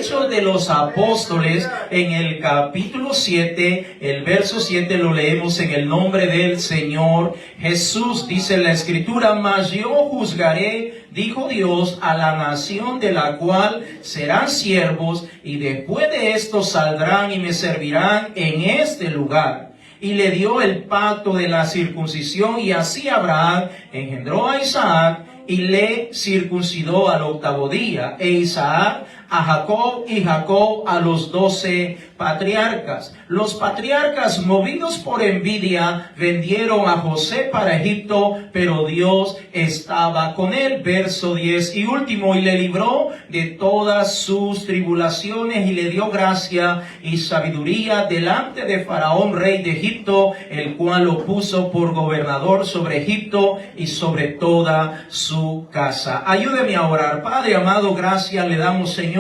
Hechos de los Apóstoles, en el capítulo 7, el verso 7 lo leemos en el nombre del Señor Jesús. Dice la Escritura: mas yo juzgaré, dijo Dios, a la nación de la cual serán siervos, y después de esto saldrán y me servirán en este lugar. Y le dio el pacto de la circuncisión, y así Abraham engendró a Isaac y le circuncidó al 8º día, e Isaac a Jacob, y Jacob a los 12 patriarcas. Los patriarcas, movidos por envidia, vendieron a José para Egipto, pero Dios estaba con él. Verso 10 y último: y le libró de todas sus tribulaciones, y le dio gracia y sabiduría delante de Faraón, rey de Egipto, el cual lo puso por gobernador sobre Egipto y sobre toda su casa. Ayúdeme a orar. Padre amado, gracias le damos, Señor,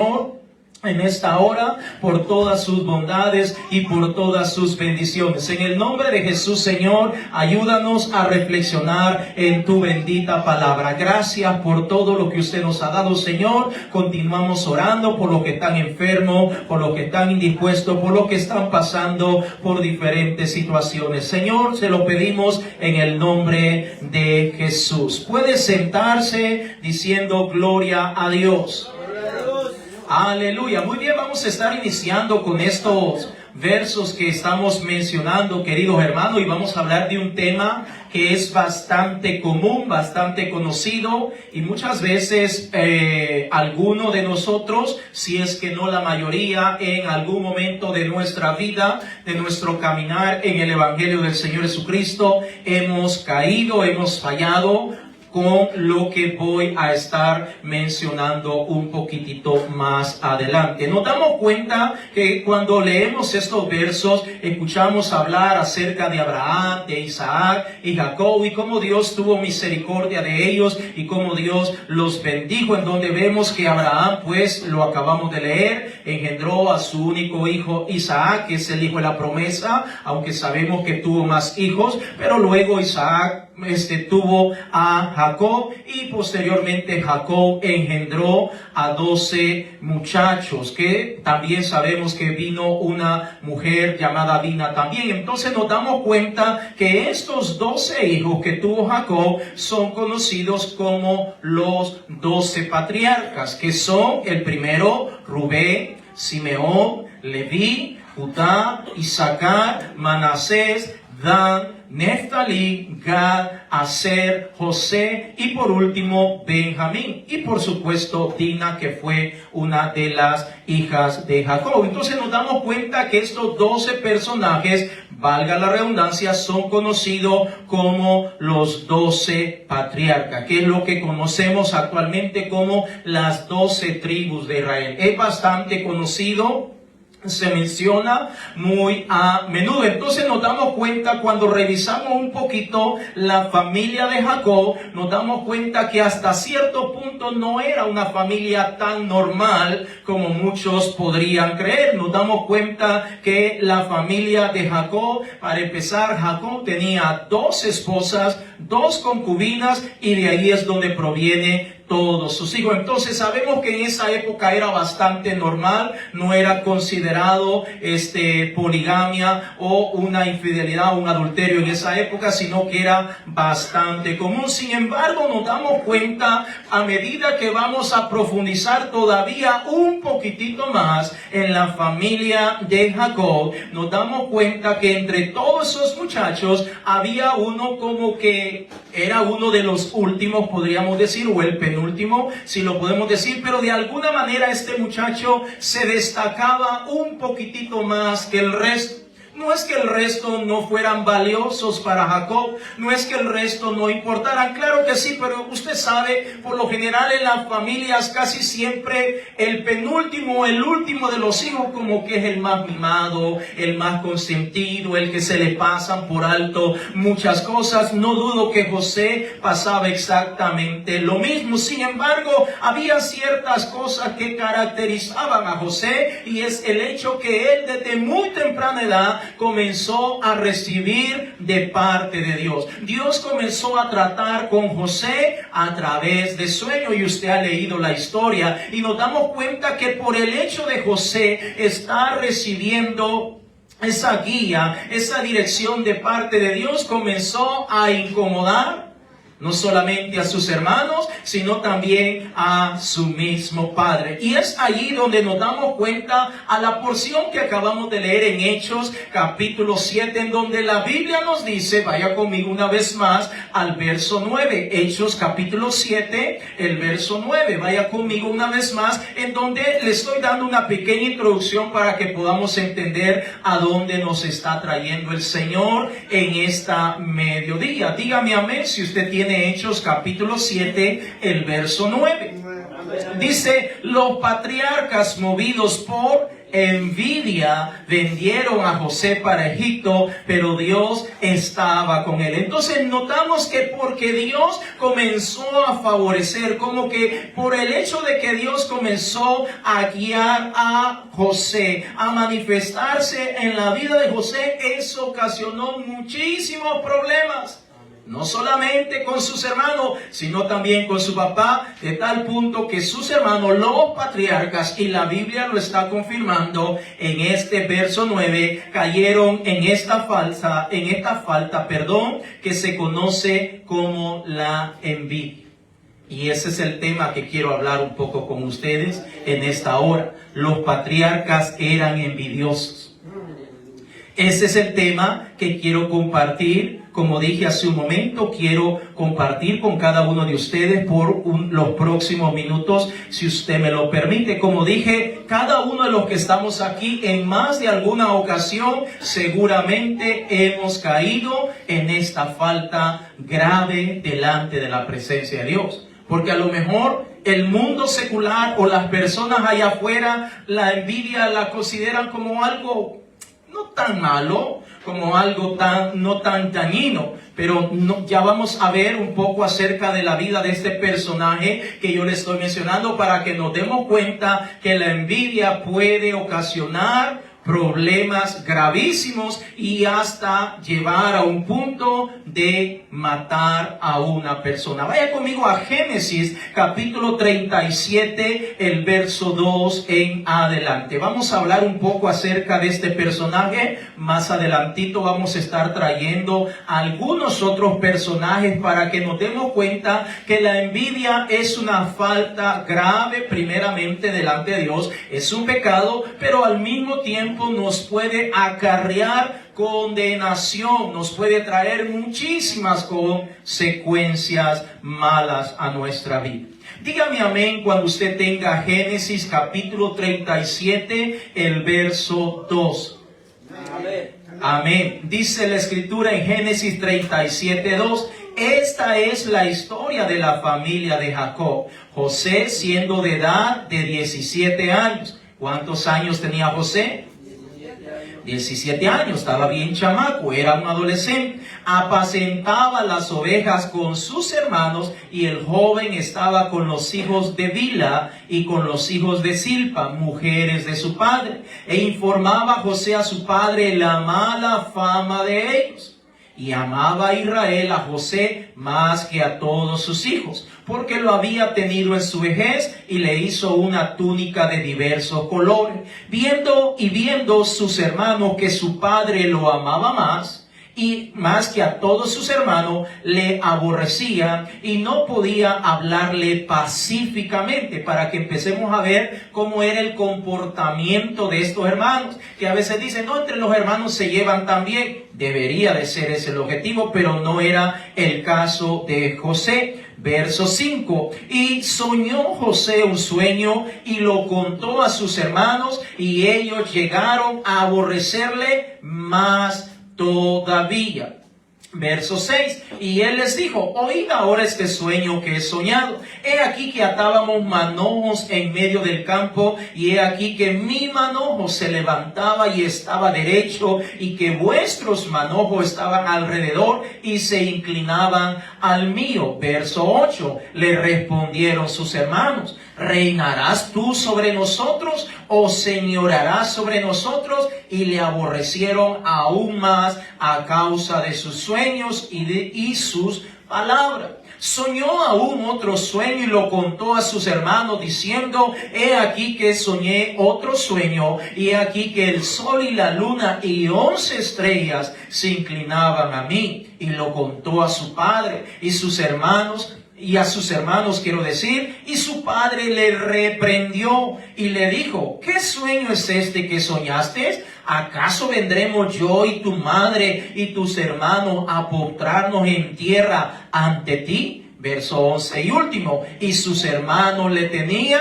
en esta hora, por todas sus bondades y por todas sus bendiciones. En el nombre de Jesús, Señor, ayúdanos a reflexionar en tu bendita palabra. Gracias por todo lo que usted nos ha dado, Señor. Continuamos orando por los que están enfermos, por los que están indispuestos, por los que están pasando por diferentes situaciones. Señor, se lo pedimos en el nombre de Jesús. Puede sentarse diciendo gloria a Dios. Aleluya. Muy bien, vamos a estar iniciando con estos versos que estamos mencionando, queridos hermanos, y vamos a hablar de un tema que es bastante común, bastante conocido, y muchas veces alguno de nosotros, si es que no la mayoría, en algún momento de nuestra vida, de nuestro caminar en el Evangelio del Señor Jesucristo, hemos caído, hemos fallado con lo que voy a estar mencionando un poquitito más adelante. Nos damos cuenta que cuando leemos estos versos, escuchamos hablar acerca de Abraham, de Isaac y Jacob, y cómo Dios tuvo misericordia de ellos y cómo Dios los bendijo, en donde vemos que Abraham, pues lo acabamos de leer, engendró a su único hijo Isaac, que es el hijo de la promesa, aunque sabemos que tuvo más hijos, pero luego Isaac tuvo a Jacob, y posteriormente Jacob engendró a 12 muchachos, que también sabemos que vino una mujer llamada Dina también. Entonces nos damos cuenta que estos 12 hijos que tuvo Jacob son conocidos como los 12 patriarcas, que son el primero: Rubén, Simeón, Leví, Judá, Isaacar, Manasés, Dan, Neftalí, Gad, Aser, José, y por último Benjamín, y por supuesto Dina, que fue una de las hijas de Jacob. Entonces nos damos cuenta que estos 12 personajes, valga la redundancia, son conocidos como los 12 patriarcas, que es lo que conocemos actualmente como las 12 tribus de Israel. Es bastante conocido, se menciona muy a menudo. Entonces nos damos cuenta, cuando revisamos un poquito la familia de Jacob, nos damos cuenta que hasta cierto punto no era una familia tan normal como muchos podrían creer. Nos damos cuenta que la familia de Jacob, para empezar, Jacob tenía 2 esposas, 2 concubinas, y de ahí es donde proviene todos sus hijos. Entonces sabemos que en esa época era bastante normal, no era considerado poligamia o una infidelidad o un adulterio en esa época, sino que era bastante común. Sin embargo, nos damos cuenta, a medida que vamos a profundizar todavía un poquitito más en la familia de Jacob, nos damos cuenta que entre todos esos muchachos había uno como que era uno de los últimos, podríamos decir, o el penúltimo, si lo podemos decir, pero de alguna manera este muchacho se destacaba un poquitito más que el resto. No es que el resto no fueran valiosos para Jacob, no es que el resto no importaran, claro que sí, pero usted sabe, por lo general en las familias casi siempre el penúltimo, el último de los hijos como que es el más mimado, el más consentido, el que se le pasan por alto muchas cosas. No dudo que José pasaba exactamente lo mismo. Sin embargo, había ciertas cosas que caracterizaban a José, y es el hecho que él desde muy temprana edad comenzó a recibir de parte de Dios. Dios comenzó a tratar con José a través de sueños, y usted ha leído la historia y nos damos cuenta que por el hecho de José estar recibiendo esa guía, esa dirección de parte de Dios, comenzó a incomodar no solamente a sus hermanos, sino también a su mismo padre. Y es allí donde nos damos cuenta a la porción que acabamos de leer en Hechos, capítulo 7, en donde la Biblia nos dice, vaya conmigo una vez más al verso 9. Hechos, capítulo 7, el verso 9. Vaya conmigo una vez más, en donde le estoy dando una pequeña introducción para que podamos entender a dónde nos está trayendo el Señor en esta mediodía. Dígame amén si usted tiene Hechos capítulo 7, el verso 9. Dice, los patriarcas movidos por envidia vendieron a José para Egipto, pero Dios estaba con él. Entonces notamos que porque Dios comenzó a favorecer, como que por el hecho de que Dios comenzó a guiar a José, a manifestarse en la vida de José, eso ocasionó muchísimos problemas. No solamente con sus hermanos, sino también con su papá, de tal punto que sus hermanos, los patriarcas, y la Biblia lo está confirmando en este verso 9, cayeron en esta falta, que se conoce como la envidia. Y ese es el tema que quiero hablar un poco con ustedes en esta hora. Los patriarcas eran envidiosos. Ese es el tema que quiero compartir. Como dije hace un momento, quiero compartir con cada uno de ustedes por los próximos minutos, si usted me lo permite. Como dije, cada uno de los que estamos aquí en más de alguna ocasión seguramente hemos caído en esta falta grave delante de la presencia de Dios. Porque a lo mejor el mundo secular o las personas allá afuera la envidia la consideran como algo no tan malo, como algo no tan dañino, pero ya vamos a ver un poco acerca de la vida de este personaje que yo le estoy mencionando para que nos demos cuenta que la envidia puede ocasionar problemas gravísimos y hasta llevar a un punto de matar a una persona. Vaya conmigo a Génesis capítulo 37, el verso 2 en adelante. Vamos a hablar un poco acerca de este personaje. Más adelantito vamos a estar trayendo algunos otros personajes para que nos demos cuenta que la envidia es una falta grave primeramente delante de Dios. Es un pecado, pero al mismo tiempo nos puede acarrear condenación, nos puede traer muchísimas consecuencias malas a nuestra vida. Dígame amén cuando usted tenga Génesis capítulo 37, el verso 2. Amén. Amén. Dice la escritura en Génesis 37, 2. Esta es la historia de la familia de Jacob. José siendo de edad de 17 años. ¿Cuántos años tenía José? 17 años, estaba bien chamaco, era un adolescente. Apacentaba las ovejas con sus hermanos y el joven estaba con los hijos de Bilha y con los hijos de Silpa, mujeres de su padre. E informaba José a su padre la mala fama de ellos. Y amaba a Israel a José más que a todos sus hijos, porque lo había tenido en su vejez y le hizo una túnica de diversos colores. Viendo sus hermanos que su padre lo amaba más, y más que a todos sus hermanos, le aborrecía y no podía hablarle pacíficamente, para que empecemos a ver cómo era el comportamiento de estos hermanos, que a veces dicen, no, entre los hermanos se llevan tan bien. Debería de ser ese el objetivo, pero no era el caso de José. Verso 5. Y soñó José un sueño y lo contó a sus hermanos, y ellos llegaron a aborrecerle más todavía. Verso 6. Y él les dijo, oíd ahora este sueño que he soñado. He aquí que atábamos manojos en medio del campo, y he aquí que mi manojo se levantaba y estaba derecho, y que vuestros manojos estaban alrededor y se inclinaban al mío. Verso 8. Le respondieron sus hermanos, ¿Reinarás tú sobre nosotros o señorarás sobre nosotros? Y le aborrecieron aún más a causa de sus sueños y sus palabras. Soñó aún otro sueño y lo contó a sus hermanos diciendo: he aquí que soñé otro sueño, y he aquí que el sol y la luna y 11 estrellas se inclinaban a mí. Y lo contó a su padre y sus hermanos, quiero decir, y su padre le reprendió y le dijo: ¿qué sueño es este que soñaste? ¿Acaso vendremos yo y tu madre y tus hermanos a postrarnos en tierra ante ti? Verso 11 y último. Y sus hermanos le tenían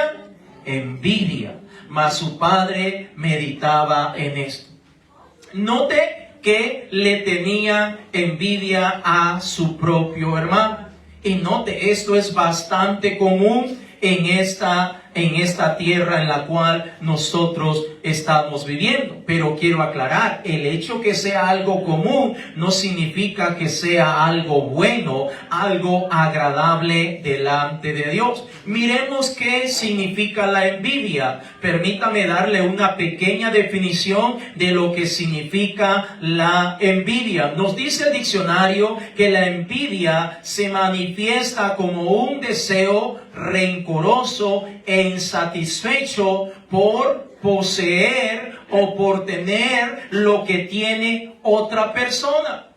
envidia, mas su padre meditaba en esto. Note que le tenía envidia a su propio hermano. Y note, esto es bastante común en esta tierra en la cual nosotros estamos viviendo. Pero quiero aclarar, el hecho que sea algo común no significa que sea algo bueno, algo agradable delante de Dios. Miremos qué significa la envidia. Permítame darle una pequeña definición de lo que significa la envidia. Nos dice el diccionario que la envidia se manifiesta como un deseo rencoroso e insatisfecho por poseer o por tener lo que tiene otra persona.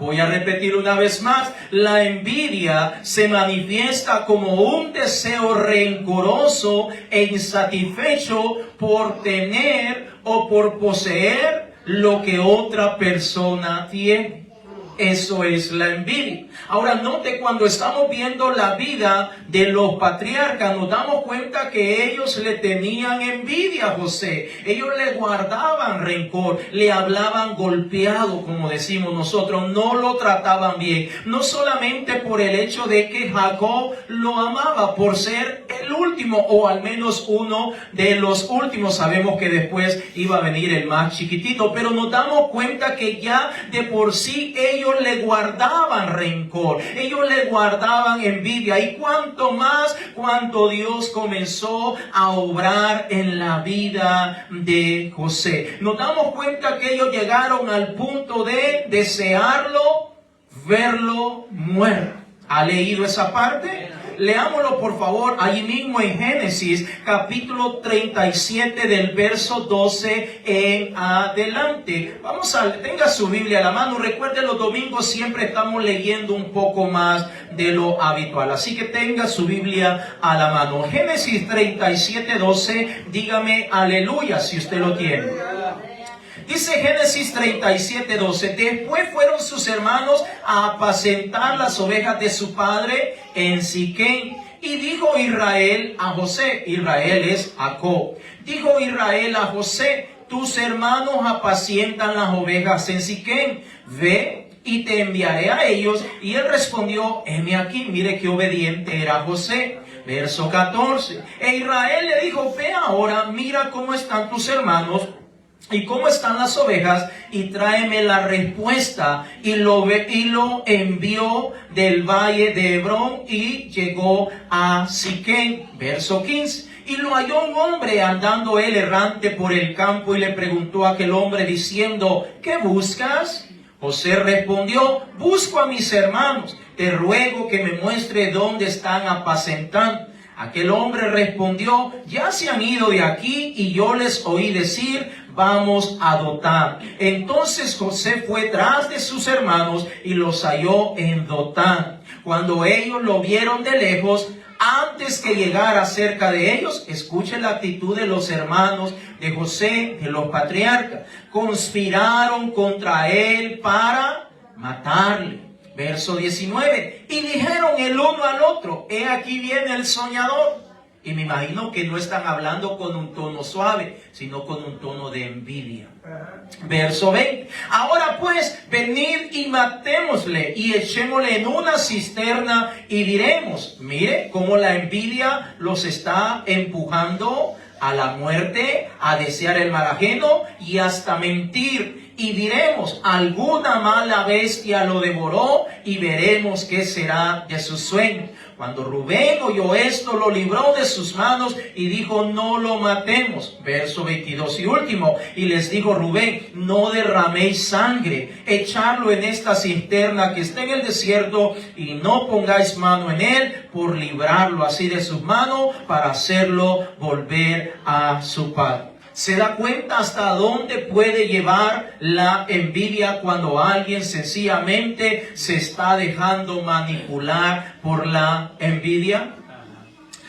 Voy a repetir una vez más: la envidia se manifiesta como un deseo rencoroso e insatisfecho por tener o por poseer lo que otra persona tiene. Eso es la envidia. Ahora note, cuando estamos viendo la vida de los patriarcas, nos damos cuenta que ellos le tenían envidia a José. Ellos le guardaban rencor, le hablaban golpeado, como decimos nosotros, no lo trataban bien. No solamente por el hecho de que Jacob lo amaba, por ser el último, o al menos uno de los últimos. Sabemos que después iba a venir el más chiquitito, pero nos damos cuenta que ya de por sí ellos le guardaban rencor, ellos le guardaban envidia. Y cuanto Dios comenzó a obrar en la vida de José. Nos damos cuenta que ellos llegaron al punto de desearlo, verlo muerto. ¿Ha leído esa parte? Leámoslo por favor, allí mismo en Génesis, capítulo 37 del verso 12 en adelante. Tenga su Biblia a la mano. Recuerde, los domingos siempre estamos leyendo un poco más de lo habitual. Así que tenga su Biblia a la mano. Génesis 37, 12, dígame aleluya si usted lo tiene. Dice Génesis 37, 12: después fueron sus hermanos a apacentar las ovejas de su padre en Siquem. Y dijo Israel a José, Israel es Jacob, dijo Israel a José: tus hermanos apacientan las ovejas en Siquem, ve y te enviaré a ellos. Y él respondió: heme aquí. Mire qué obediente era José. Verso 14: e Israel le dijo: ve ahora, mira cómo están tus hermanos y cómo están las ovejas, y tráeme la respuesta. Y lo envió del valle de Hebrón y llegó a Siquem. Verso 15: y lo halló un hombre andando él errante por el campo, y le preguntó a aquel hombre diciendo: ¿qué buscas? José respondió: busco a mis hermanos, te ruego que me muestre dónde están apacentando. Aquel hombre respondió: ya se han ido de aquí, y yo les oí decir: vamos a Dotán. Entonces José fue tras de sus hermanos y los halló en Dotán. Cuando ellos lo vieron de lejos, antes que llegara cerca de ellos, escuchen la actitud de los hermanos de José, de los patriarcas, conspiraron contra él para matarle. Verso 19: y dijeron el uno al otro: he aquí viene el soñador. Y me imagino que no están hablando con un tono suave, sino con un tono de envidia. Verso 20: ahora pues, venid y matémosle y echémosle en una cisterna y diremos. Mire cómo la envidia los está empujando a la muerte, a desear el mal ajeno y hasta mentir. y diremos, alguna mala bestia lo devoró y veremos qué será de su sueño. Cuando Rubén oyó esto, lo libró de sus manos y dijo, no lo matemos. Verso 22 y último. Y les dijo Rubén, no derraméis sangre, echadlo en esta cisterna que está en el desierto y no pongáis mano en él por librarlo así de sus manos para hacerlo volver a su padre. ¿Se da cuenta hasta dónde puede llevar la envidia cuando alguien sencillamente se está dejando manipular por la envidia?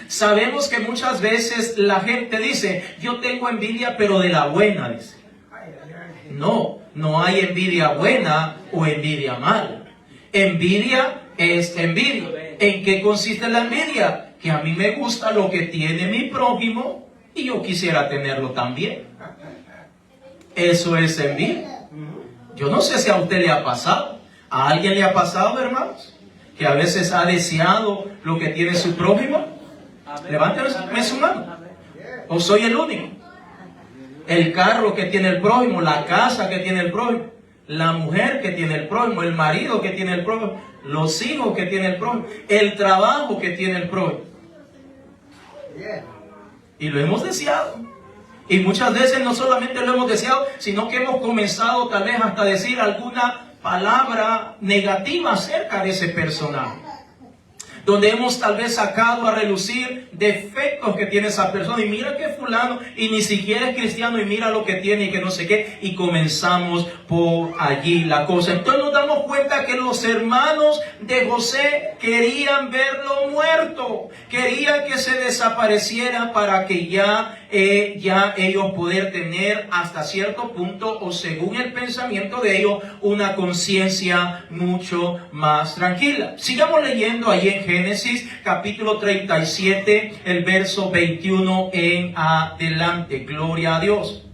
Sabemos que muchas veces la gente dice, yo tengo envidia pero de la buena, dice. No, no hay envidia buena o envidia mala. Envidia es envidia. ¿En qué consiste la envidia? Que a mí me gusta lo que tiene mi prójimo y yo quisiera tenerlo también. Eso es envidia. Yo no sé si a usted le ha pasado. ¿A alguien le ha pasado, hermanos? Que a veces ha deseado lo que tiene su prójimo. Levánteme su mano. ¿O soy el único? El carro que tiene el prójimo, la casa que tiene el prójimo, la mujer que tiene el prójimo, el marido que tiene el prójimo, los hijos que tiene el prójimo, el trabajo que tiene el prójimo. Y lo hemos deseado. Y muchas veces no solamente lo hemos deseado, sino que hemos comenzado tal vez hasta decir alguna palabra negativa acerca de ese personaje. Donde hemos tal vez sacado a relucir defectos que tiene esa persona. Y mira que fulano, y ni siquiera es cristiano, y mira lo que tiene y que no sé qué. Y comenzamos por allí la cosa. Entonces nos damos cuenta que los hermanos de José querían verlo muerto. Querían que se desapareciera para que ya ellos poder tener hasta cierto punto, o según el pensamiento de ellos, una conciencia mucho más tranquila. Sigamos leyendo ahí en Génesis capítulo 37, el verso 21 en adelante. Gloria a Dios.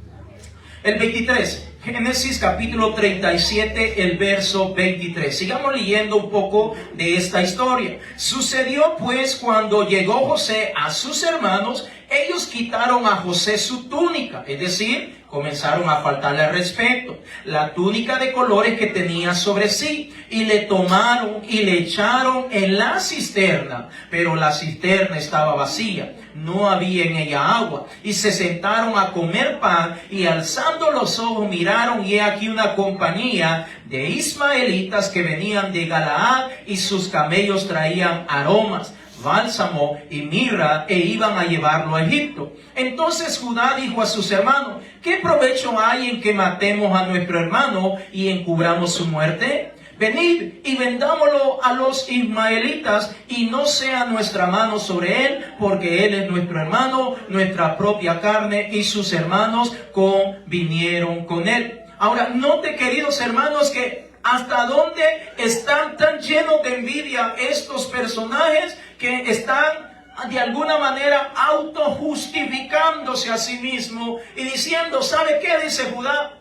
El 23. Génesis capítulo 37, el verso 23. Sigamos leyendo un poco de esta historia. Sucedió pues cuando llegó José a sus hermanos, ellos quitaron a José su túnica, es decir, comenzaron a faltarle al respeto, la túnica de colores que tenía sobre sí, y le tomaron y le echaron en la cisterna, pero la cisterna estaba vacía, no había en ella agua, y se sentaron a comer pan, y alzando los ojos miraron, y he aquí una compañía de ismaelitas que venían de Galaad, y sus camellos traían aromas, bálsamo y mirra, e iban a llevarlo a Egipto. Entonces Judá dijo a sus hermanos, ¿qué provecho hay en que matemos a nuestro hermano y encubramos su muerte? Venid y vendámoslo a los ismaelitas, y no sea nuestra mano sobre él, porque él es nuestro hermano, nuestra propia carne, y sus hermanos convinieron con él. Ahora, note, queridos hermanos, que hasta dónde están tan llenos de envidia estos personajes que están de alguna manera autojustificándose a sí mismos y diciendo, ¿sabe qué? Dice Judá,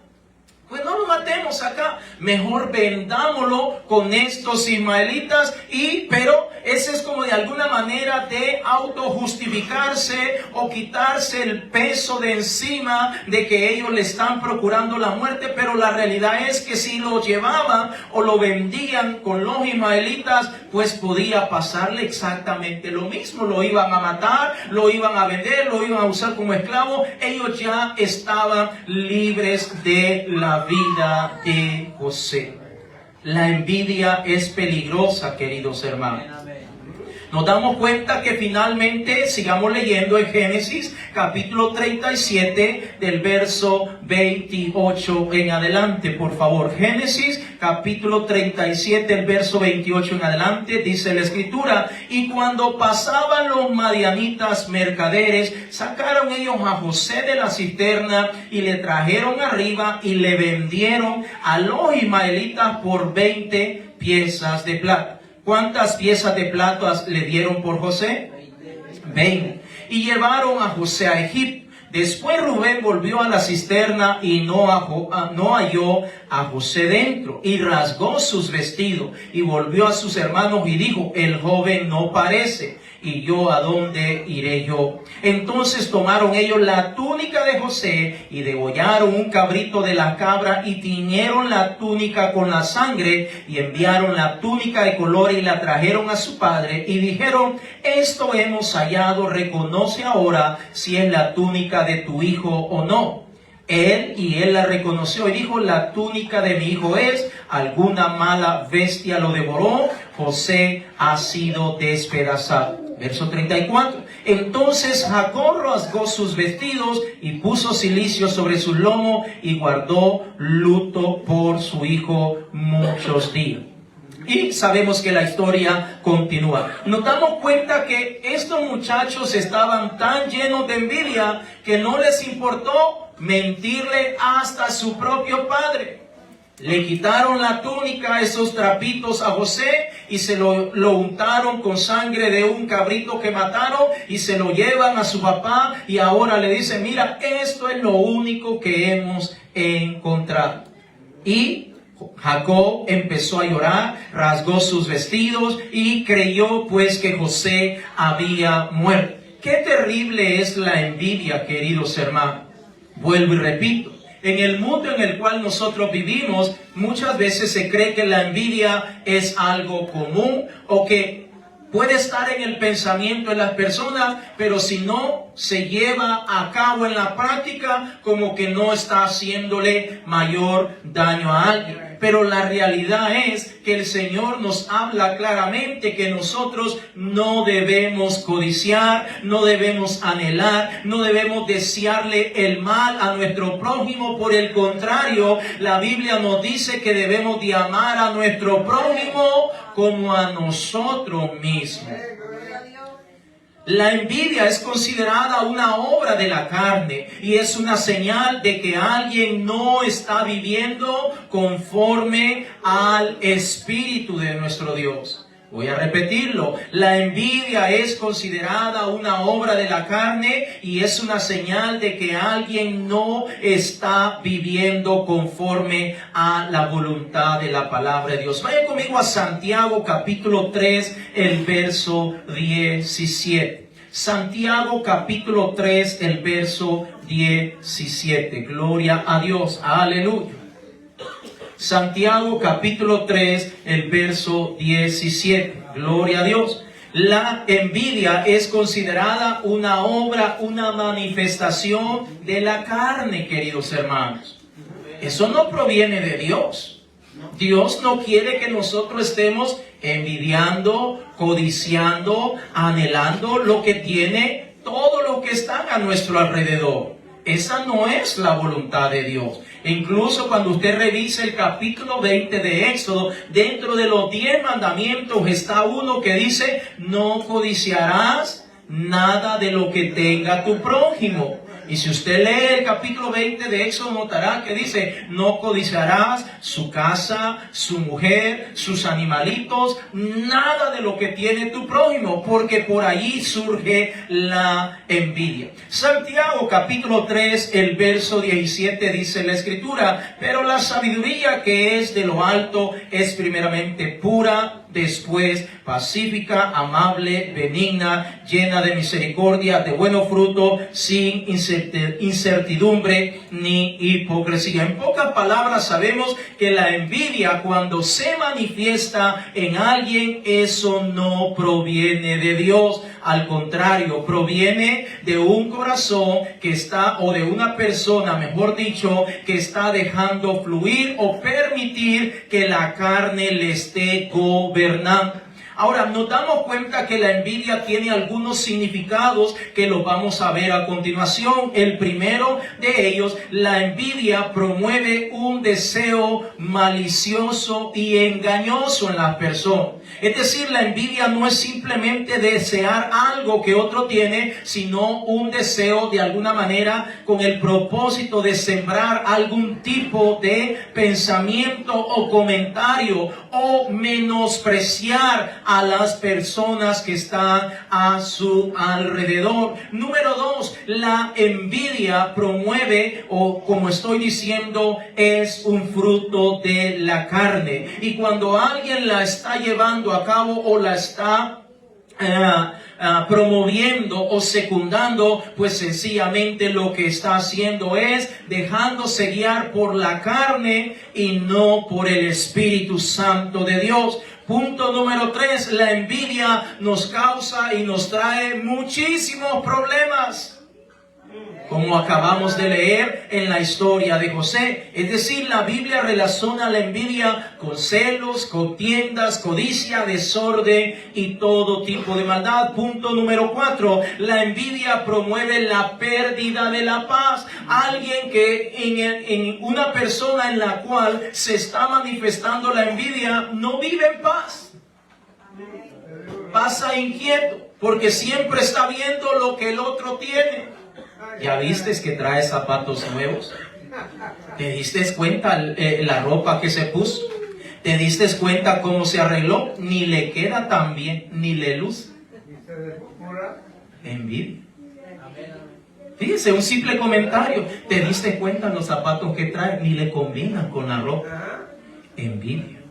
pues no lo matemos acá, mejor vendámoslo con estos ismaelitas, pero ese es como de alguna manera de autojustificarse o quitarse el peso de encima de que ellos le están procurando la muerte, pero la realidad es que si lo llevaban o lo vendían con los ismaelitas, pues podía pasarle exactamente lo mismo, lo iban a matar, lo iban a vender, lo iban a usar como esclavo, ellos ya estaban libres de la vida de José. La envidia es peligrosa, queridos hermanos. Nos damos cuenta que finalmente, sigamos leyendo en Génesis capítulo 37 del verso 28 en adelante, por favor. Génesis capítulo 37, el verso 28 en adelante, dice la escritura, y cuando pasaban los madianitas mercaderes, sacaron ellos a José de la cisterna y le trajeron arriba y le vendieron a los ismaelitas por 20 piezas de plata. ¿Cuántas piezas de plata le dieron por José? 20. Y llevaron a José a Egipto. Después Rubén volvió a la cisterna y no halló a José dentro, y rasgó sus vestidos y volvió a sus hermanos y dijo, el joven no parece. ¿y yo a dónde iré yo? Entonces tomaron ellos la túnica de José y degollaron un cabrito de la cabra y tiñeron la túnica con la sangre y enviaron la túnica de color y la trajeron a su padre y dijeron: esto hemos hallado, reconoce ahora si es la túnica de tu hijo o no. Él la reconoció y dijo: la túnica de mi hijo es, alguna mala bestia lo devoró, José ha sido despedazado. Verso 34. Entonces Jacob rasgó sus vestidos y puso cilicio sobre su lomo y guardó luto por su hijo muchos días. Y sabemos que la historia continúa. Nos damos cuenta que estos muchachos estaban tan llenos de envidia que no les importó mentirle hasta a su propio padre. Le quitaron la túnica, esos trapitos a José, y se lo untaron con sangre de un cabrito que mataron y se lo llevan a su papá y ahora le dicen: mira, esto es lo único que hemos encontrado. Y Jacob empezó a llorar, rasgó sus vestidos y creyó pues que José había muerto. Qué terrible es la envidia, queridos hermanos. Vuelvo y repito, en el mundo en el cual nosotros vivimos, muchas veces se cree que la envidia es algo común o que puede estar en el pensamiento de las personas, pero si no se lleva a cabo en la práctica, como que no está haciéndole mayor daño a alguien. Pero la realidad es que el Señor nos habla claramente que nosotros no debemos codiciar, no debemos anhelar, no debemos desearle el mal a nuestro prójimo. Por el contrario, la Biblia nos dice que debemos de amar a nuestro prójimo como a nosotros mismos. La envidia es considerada una obra de la carne y es una señal de que alguien no está viviendo conforme al Espíritu de nuestro Dios. Voy a repetirlo. La envidia es considerada una obra de la carne y es una señal de que alguien no está viviendo conforme a la voluntad de la palabra de Dios. Vaya conmigo a Santiago capítulo 3, el verso 17. Santiago capítulo 3, el verso 17. Gloria a Dios. Aleluya. Santiago capítulo 3, el verso 17. Gloria a Dios. La envidia es considerada una obra, una manifestación de la carne, queridos hermanos. Eso no proviene de Dios. Dios no quiere que nosotros estemos envidiando, codiciando, anhelando lo que tiene todo lo que está a nuestro alrededor. Esa no es la voluntad de Dios. Incluso cuando usted revise el capítulo 20 de Éxodo, dentro de los 10 mandamientos está uno que dice: no codiciarás nada de lo que tenga tu prójimo. Y si usted lee el capítulo 20 de Éxodo, notará que dice: no codiciarás su casa, su mujer, sus animalitos, nada de lo que tiene tu prójimo, porque por allí surge la envidia. Santiago capítulo 3, el verso 17 dice la Escritura: pero la sabiduría que es de lo alto es primeramente pura, después pacífica, amable, benigna, llena de misericordia, de buenos frutos, sin incertidumbre ni hipocresía. En pocas palabras, sabemos que la envidia, cuando se manifiesta en alguien, eso no proviene de Dios. Al contrario, proviene de un corazón que está, o de una persona, mejor dicho, que está dejando fluir o permitir que la carne le esté gobernando. Ahora, nos damos cuenta que la envidia tiene algunos significados que los vamos a ver a continuación. El primero de ellos: la envidia promueve un deseo malicioso y engañoso en las personas. Es decir, la envidia no es simplemente desear algo que otro tiene, sino un deseo de alguna manera con el propósito de sembrar algún tipo de pensamiento o comentario o menospreciar a las personas que están a su alrededor. Número 2, la envidia promueve, o como estoy diciendo, es un fruto de la carne. Y cuando alguien la está llevando a cabo o la está promoviendo o secundando, pues sencillamente lo que está haciendo es dejándose guiar por la carne y no por el Espíritu Santo de Dios. Punto número 3, la envidia nos causa y nos trae muchísimos problemas, como acabamos de leer en la historia de José. Es decir, la Biblia relaciona la envidia con celos, contiendas, codicia, desorden y todo tipo de maldad. Punto número 4, la envidia promueve la pérdida de la paz. Alguien que en una persona en la cual se está manifestando la envidia no vive en paz. Pasa inquieto porque siempre está viendo lo que el otro tiene. ¿Ya viste que trae zapatos nuevos? ¿Te diste cuenta la ropa que se puso? ¿Te diste cuenta cómo se arregló? Ni le queda tan bien, ni le luce. Envidia. Fíjese, un simple comentario. ¿Te diste cuenta los zapatos que trae? Ni le combinan con la ropa. Envidia.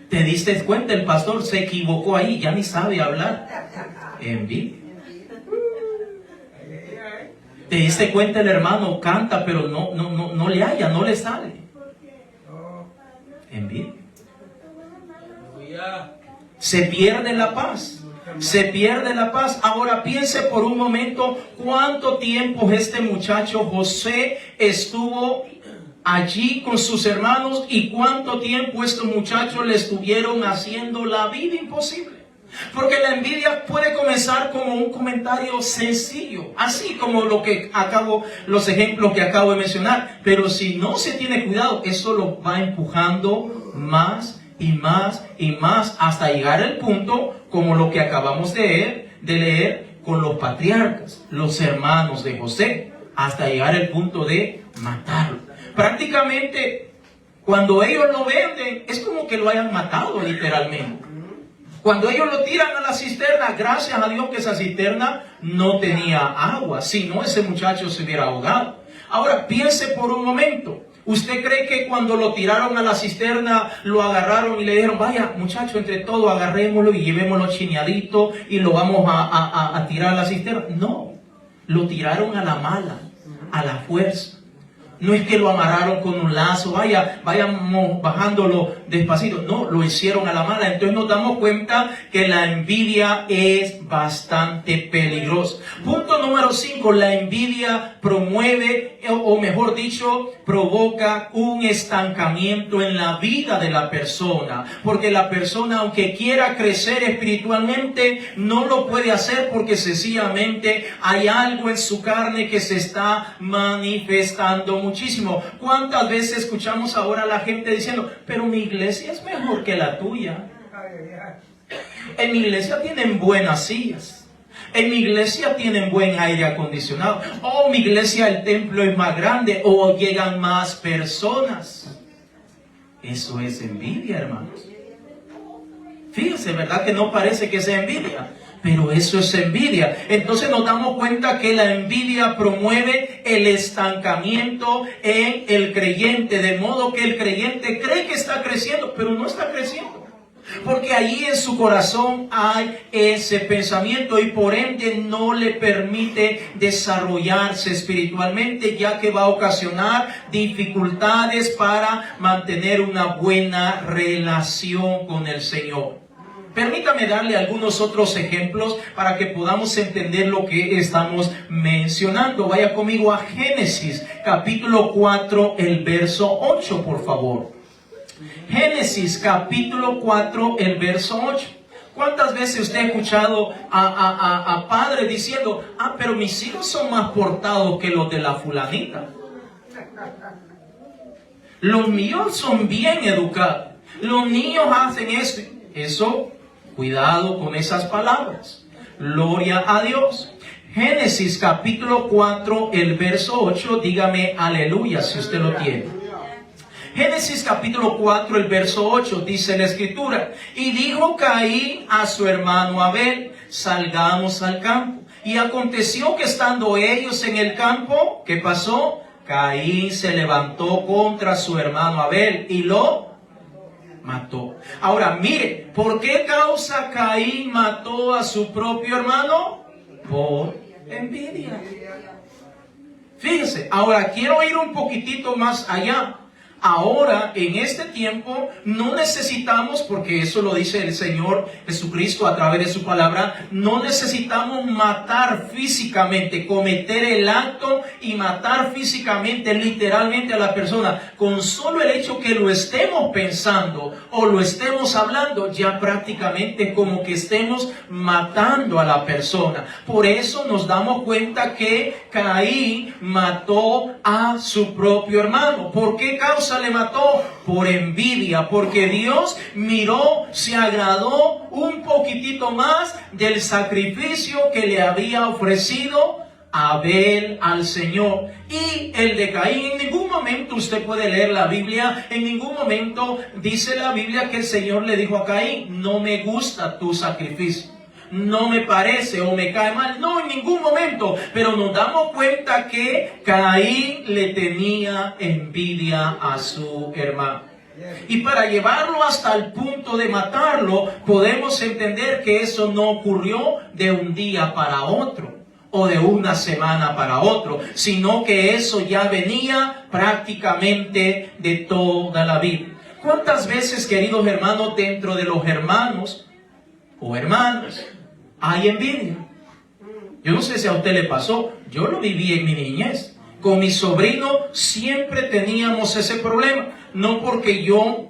¿Te diste cuenta? El pastor se equivocó ahí, ya ni sabe hablar. Envidia. ¿Te diste cuenta? El hermano canta, pero no le halla, no le sale. Envidia. Se pierde la paz. Se pierde la paz. Ahora piense por un momento cuánto tiempo este muchacho José estuvo allí con sus hermanos y cuánto tiempo estos muchachos le estuvieron haciendo la vida imposible. Porque la envidia puede comenzar como un comentario sencillo, así como los ejemplos que acabo de mencionar. Pero si no se tiene cuidado, eso lo va empujando más y más y más hasta llegar al punto como lo que acabamos de leer con los patriarcas, los hermanos de José, hasta llegar al punto de matarlo. Prácticamente, cuando ellos lo venden, es como que lo hayan matado literalmente. Cuando ellos lo tiran a la cisterna, gracias a Dios que esa cisterna no tenía agua, si no ese muchacho se hubiera ahogado. Ahora piense por un momento, ¿usted cree que cuando lo tiraron a la cisterna lo agarraron y le dijeron, vaya muchacho, entre todos agarrémoslo y llevémoslo chineadito y lo vamos a tirar a la cisterna? No, lo tiraron a la mala, a la fuerza. No es que lo amarraron con un lazo, vayamos bajándolo despacito. No, lo hicieron a la mala. Entonces nos damos cuenta que la envidia es bastante peligrosa. Punto número 5, la envidia promueve, o mejor dicho, provoca un estancamiento en la vida de la persona. Porque la persona, aunque quiera crecer espiritualmente, no lo puede hacer porque sencillamente hay algo en su carne que se está manifestando muchísimo. ¿Cuántas veces escuchamos ahora a la gente diciendo, pero mi iglesia es mejor que la tuya? En mi iglesia tienen buenas sillas. En mi iglesia tienen buen aire acondicionado. Oh, mi iglesia, el templo es más grande. O llegan más personas. Eso es envidia, hermanos. Fíjense, ¿verdad que no parece que sea envidia? Pero eso es envidia. Entonces nos damos cuenta que la envidia promueve el estancamiento en el creyente. De modo que el creyente cree que está creciendo, pero no está creciendo. Porque allí en su corazón hay ese pensamiento y por ende no le permite desarrollarse espiritualmente, ya que va a ocasionar dificultades para mantener una buena relación con el Señor. Permítame darle algunos otros ejemplos para que podamos entender lo que estamos mencionando. Vaya conmigo a Génesis, capítulo 4, el verso 8, por favor. Génesis, capítulo 4, el verso 8. ¿Cuántas veces usted ha escuchado a padres diciendo, pero mis hijos son más portados que los de la fulanita? Los míos son bien educados. Los niños hacen esto. Eso, cuidado con esas palabras. Gloria a Dios. Génesis capítulo 4, el verso 8. Dígame aleluya si usted lo tiene. Génesis capítulo 4, el verso 8, dice la escritura: y dijo Caín a su hermano Abel, salgamos al campo. Y aconteció que estando ellos en el campo, ¿qué pasó? Caín se levantó contra su hermano Abel y lo mató. Ahora mire, ¿por qué causa Caín mató a su propio hermano? Por envidia. Fíjense, ahora quiero ir un poquitito más allá. Ahora, en este tiempo, no necesitamos, porque eso lo dice el Señor Jesucristo a través de su palabra, no necesitamos matar físicamente, cometer el acto y matar físicamente, literalmente a la persona. Con solo el hecho que lo estemos pensando o lo estemos hablando, ya prácticamente como que estemos matando a la persona. Por eso nos damos cuenta que Caín mató a su propio hermano. ¿Por qué causa le mató? Por envidia, porque Dios miró, se agradó un poquitito más del sacrificio que le había ofrecido Abel al Señor. Y el de Caín, en ningún momento usted puede leer la Biblia, en ningún momento dice la Biblia que el Señor le dijo a Caín: no me gusta tu sacrificio, no me parece o me cae mal. No, en ningún momento. Pero nos damos cuenta que Caín le tenía envidia a su hermano. Y para llevarlo hasta el punto de matarlo, podemos entender que eso no ocurrió de un día para otro o de una semana para otro, sino que eso ya venía prácticamente de toda la vida. ¿Cuántas veces, queridos hermanos, dentro de los hermanos o hermanas hay envidia? Yo no sé si a usted le pasó, yo lo viví en mi niñez. Con mi sobrino siempre teníamos ese problema, no porque yo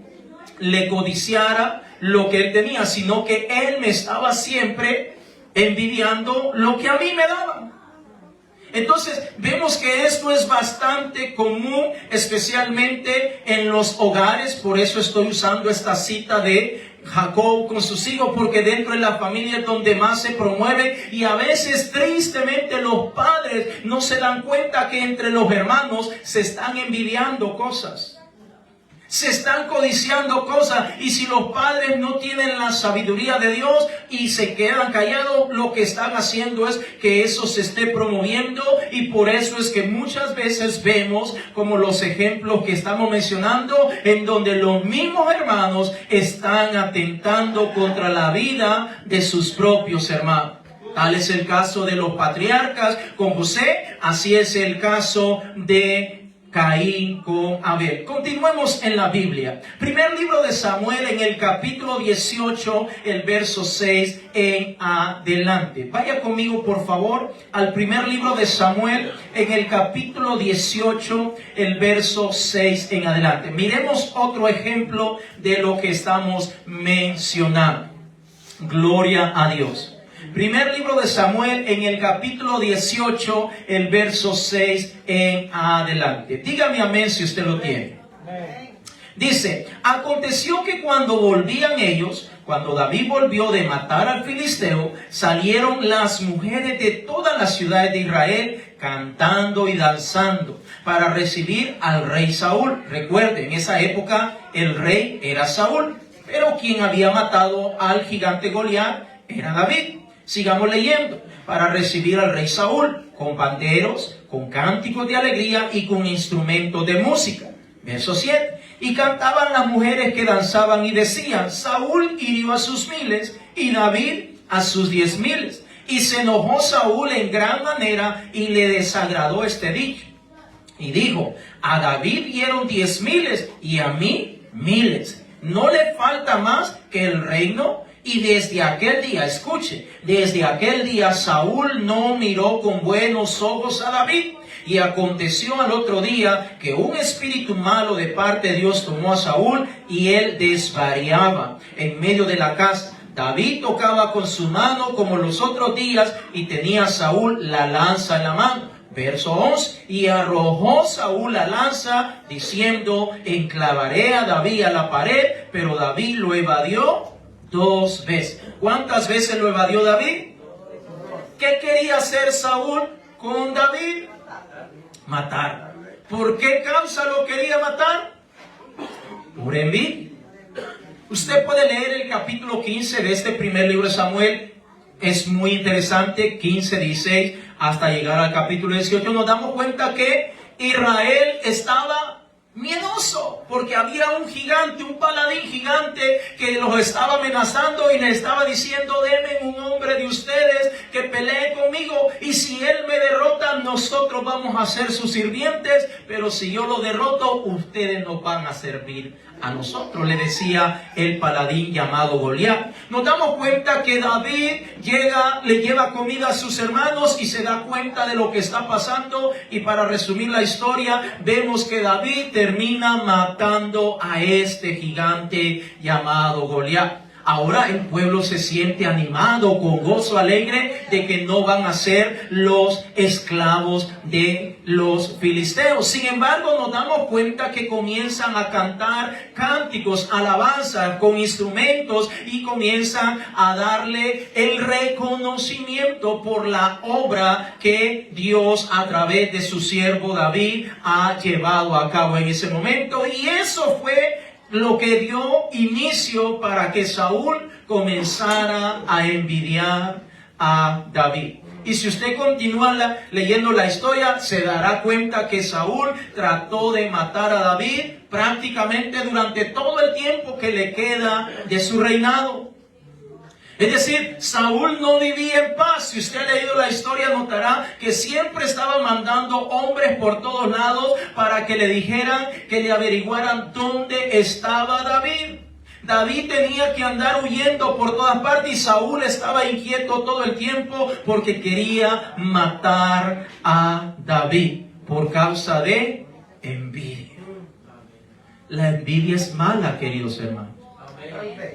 le codiciara lo que él tenía, sino que él me estaba siempre envidiando lo que a mí me daba. Entonces vemos que esto es bastante común, especialmente en los hogares. Por eso estoy usando esta cita de Jacob con sus hijos, porque dentro de la familia es donde más se promueve. Y a veces tristemente los padres no se dan cuenta que entre los hermanos se están envidiando cosas, se están codiciando cosas. Y si los padres no tienen la sabiduría de Dios y se quedan callados, lo que están haciendo es que eso se esté promoviendo. Y por eso es que muchas veces vemos como los ejemplos que estamos mencionando, en donde los mismos hermanos están atentando contra la vida de sus propios hermanos. Tal es el caso de los patriarcas con José, así es el caso de Caín con Abel. Continuemos en la Biblia. Primer libro de Samuel, en el capítulo 18, el verso 6 en adelante. Vaya conmigo, por favor, al primer libro de Samuel, en el capítulo 18, el verso 6 en adelante. Miremos otro ejemplo de lo que estamos mencionando. Gloria a Dios. Primer libro de Samuel, en el capítulo 18, el verso 6 en adelante. Dígame amén si usted lo tiene. Dice: aconteció que cuando volvían ellos, cuando David volvió de matar al filisteo, salieron las mujeres de todas las ciudades de Israel cantando y danzando para recibir al rey Saúl. Recuerden, en esa época el rey era Saúl, pero quien había matado al gigante Goliat era David. Sigamos leyendo. Para recibir al rey Saúl, con panderos, con cánticos de alegría y con instrumentos de música. Verso 7. Y cantaban las mujeres que danzaban y decían: Saúl hirió a sus miles y David a sus 10,000. Y se enojó Saúl en gran manera y le desagradó este dicho. Y dijo: a David dieron 10,000 y a mí 1,000. ¿No le falta más que el reino? Y desde aquel día, escuche, desde aquel día Saúl no miró con buenos ojos a David. Y aconteció al otro día que un espíritu malo de parte de Dios tomó a Saúl y él desvariaba en medio de la casa. David tocaba con su mano como los otros días y tenía Saúl la lanza en la mano. Verso 11. Y arrojó Saúl la lanza diciendo: enclavaré a David a la pared. Pero David lo evadió 2 veces. ¿Cuántas veces lo evadió David? ¿Qué quería hacer Saúl con David? Matar. ¿Por qué causa lo quería matar? Por envidia. Usted puede leer el capítulo 15 de este primer libro de Samuel. Es muy interesante, 15, 16, hasta llegar al capítulo 18. Nos damos cuenta que Israel estaba miedoso, porque había un gigante, un paladín gigante que los estaba amenazando y les estaba diciendo: denme un hombre de ustedes que pelee conmigo, y si él me derrota, nosotros vamos a ser sus sirvientes, pero si yo lo derroto, ustedes nos van a servir a nosotros, le decía el paladín llamado Goliat. Nos damos cuenta que David le lleva comida a sus hermanos y se da cuenta de lo que está pasando, y para resumir la historia, vemos que David termina matando a este gigante llamado Goliat. Ahora el pueblo se siente animado, con gozo alegre de que no van a ser los esclavos de los filisteos. Sin embargo, nos damos cuenta que comienzan a cantar cánticos, alabanzas con instrumentos, y comienzan a darle el reconocimiento por la obra que Dios a través de su siervo David ha llevado a cabo en ese momento. Y eso fue lo que dio inicio para que Saúl comenzara a envidiar a David. Y si usted continúa leyendo la historia, se dará cuenta que Saúl trató de matar a David prácticamente durante todo el tiempo que le queda de su reinado. Es decir, Saúl no vivía en paz. Si usted ha leído la historia, notará que siempre estaba mandando hombres por todos lados para que le dijeran, que le averiguaran dónde estaba David. David tenía que andar huyendo por todas partes, y Saúl estaba inquieto todo el tiempo porque quería matar a David por causa de envidia. La envidia es mala, queridos hermanos.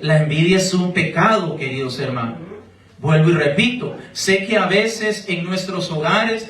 La envidia es un pecado, queridos hermanos. Vuelvo y repito, sé que a veces en nuestros hogares,